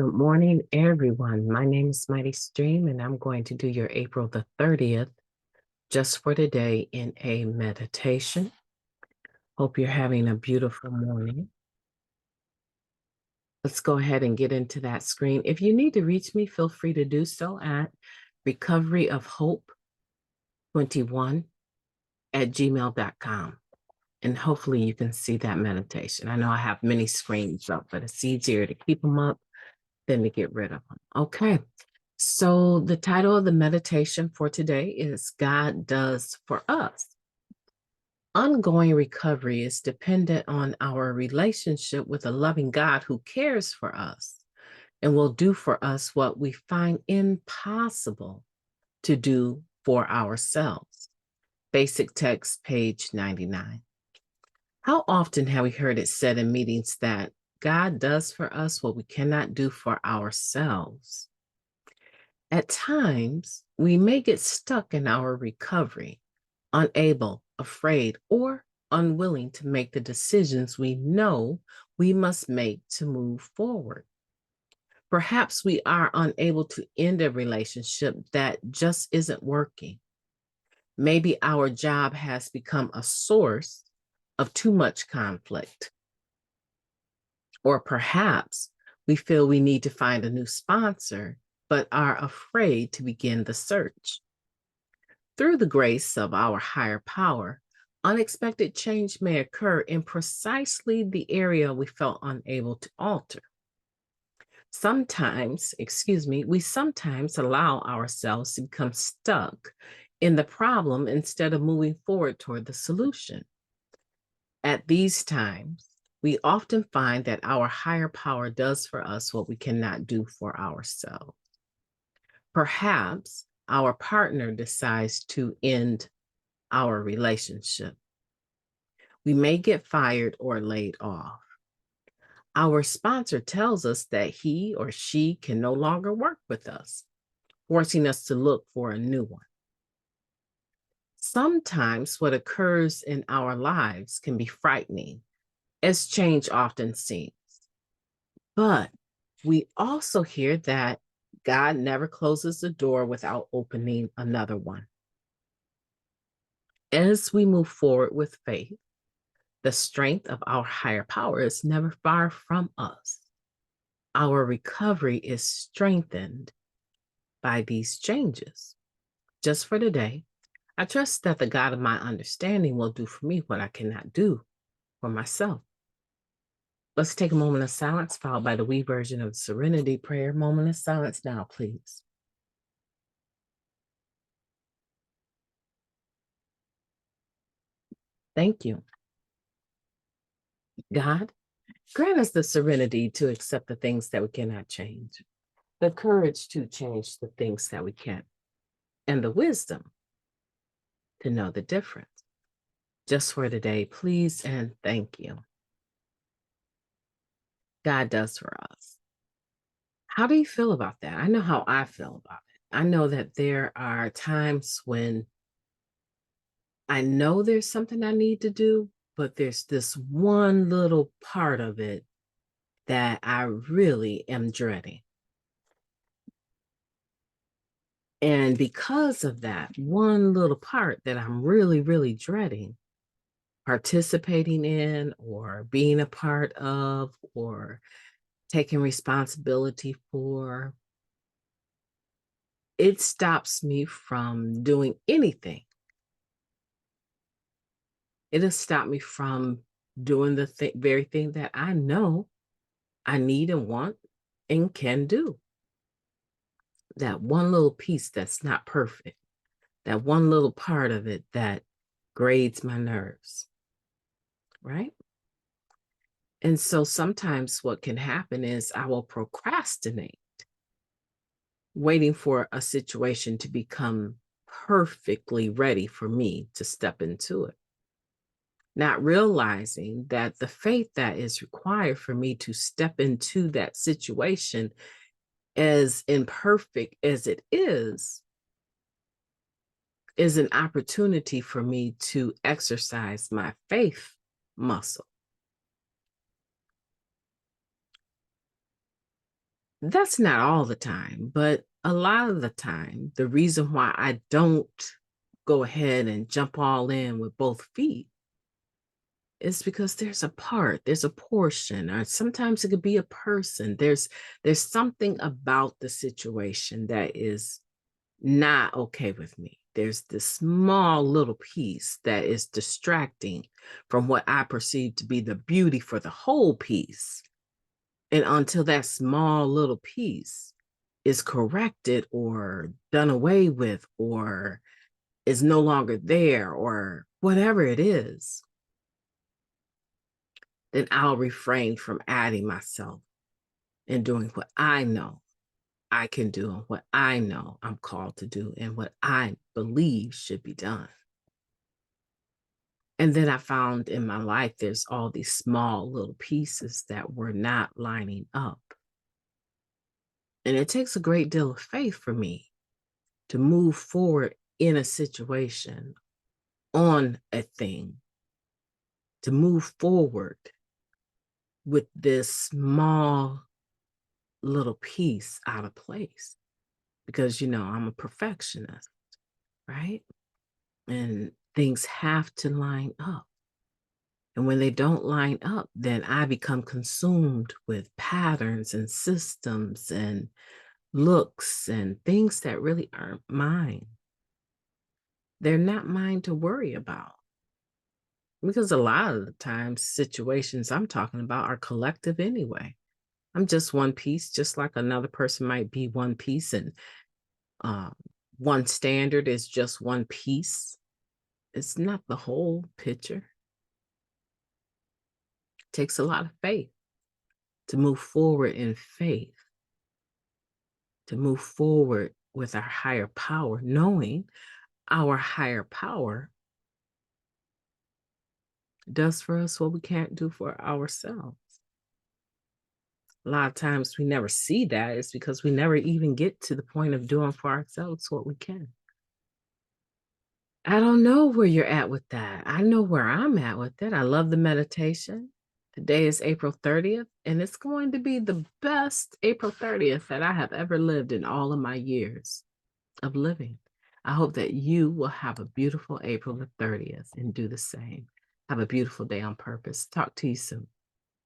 Good morning, everyone. My name is MightyStream, and I'm going to do your April the 30th just for today in a meditation. Hope you're having a beautiful morning. Let's go ahead and get into that screen. If you need to reach me, feel free to do so at recoveryofhope21@gmail.com. And hopefully you can see that meditation. I know I have many screens up, but it's easier to keep them up than to get rid of them. Okay. So the title of the meditation for today is God Does for Us. Ongoing recovery is dependent on our relationship with a loving God who cares for us and will do for us what we find impossible to do for ourselves. Basic text, page 99. How often have we heard it said in meetings that God does for us what we cannot do for ourselves? At times, we may get stuck in our recovery, unable, afraid, or unwilling to make the decisions we know we must make to move forward. Perhaps we are unable to end a relationship that just isn't working. Maybe our job has become a source of too much conflict. Or perhaps we feel we need to find a new sponsor but are afraid to begin the search. Through the grace of our higher power, unexpected change may occur in precisely the area we felt unable to alter. We sometimes allow ourselves to become stuck in the problem instead of moving forward toward the solution. At these times, we often find that our higher power does for us what we cannot do for ourselves. Perhaps our partner decides to end our relationship. We may get fired or laid off. Our sponsor tells us that he or she can no longer work with us, forcing us to look for a new one. Sometimes what occurs in our lives can be frightening, as change often seems. But we also hear that God never closes the door without opening another one. As we move forward with faith, the strength of our higher power is never far from us. Our recovery is strengthened by these changes. Just for today, I trust that the God of my understanding will do for me what I cannot do for myself. Let's take a moment of silence, followed by the we version of the Serenity Prayer. Moment of silence now, please. Thank you. God, grant us the serenity to accept the things that we cannot change, the courage to change the things that we can, and the wisdom to know the difference. Just for today, please and thank you. God does for us. How do you feel about that? I know how I feel about it. I know that there are times when I know there's something I need to do, but there's this one little part of it that I really am dreading. And because of that one little part that I'm really, really dreading, participating in or being a part of or taking responsibility for, it stops me from doing anything. It has stopped me from doing the very thing that I know I need and want and can do. That one little piece that's not perfect, that one little part of it that grades my nerves, right? And so sometimes what can happen is I will procrastinate, waiting for a situation to become perfectly ready for me to step into it. Not realizing that the faith that is required for me to step into that situation, as imperfect as it is an opportunity for me to exercise my faith muscle. That's not all the time, but a lot of the time, the reason why I don't go ahead and jump all in with both feet is because there's a portion, or sometimes it could be a person. There's something about the situation that is not okay with me. There's this small little piece that is distracting from what I perceive to be the beauty for the whole piece. And until that small little piece is corrected or done away with or is no longer there or whatever it is, then I'll refrain from adding myself and doing what I know I can do and what I know I'm called to do and what I believe should be done. And then I found in my life there's all these small little pieces that were not lining up. And it takes a great deal of faith for me to move forward in a situation, on a thing, to move forward with this small little piece out of place. Because, I'm a perfectionist, right? And things have to line up. And when they don't line up, then I become consumed with patterns and systems and looks and things that really aren't mine. They're not mine to worry about. Because a lot of the times, situations I'm talking about are collective anyway. I'm just one piece, just like another person might be one piece, and uh, one standard is just one piece. It's not the whole picture. It takes a lot of faith to move forward in faith, to move forward with our higher power, knowing our higher power does for us what we can't do for ourselves. A lot of times we never see that. It's because we never even get to the point of doing for ourselves what we can. I don't know where you're at with that. I know where I'm at with it. I love the meditation. Today is April 30th, and it's going to be the best April 30th that I have ever lived in all of my years of living. I hope that you will have a beautiful April the 30th and do the same. Have a beautiful day on purpose. Talk to you soon.